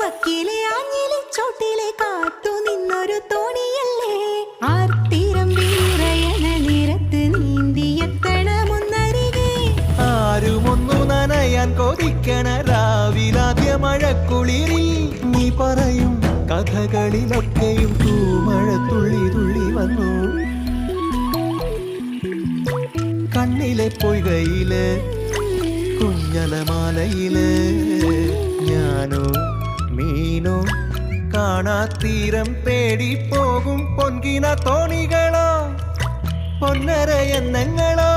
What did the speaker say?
വക്കിലെ ആഞ്ഞിലെ ചോട്ടിലെ കാത്തു നിന്നൊരു തോണിയല്ലേ ആർത്തിരം വീറയണ നിരത്ത് നീന്തിയെത്തണമെന്നരികെ ആരുമൊന്നു നനയാൻ കൊതിക്കണ രാവിലാദ്യ മഴക്കുളിരിൽ നീ പറയും കഥകളിലൊക്കെയും തൂമഴ തുള്ളി തുള്ളി വന്നു കണ്ണിലെ പൊയ്കയില് കുഞ്ഞലമാലയില് ഞാനോ മീനോ കാണാത്തീരം തേടി പോകും പൊൻകിന തോണികളോ പൊന്നര എന്നെങ്ങളോ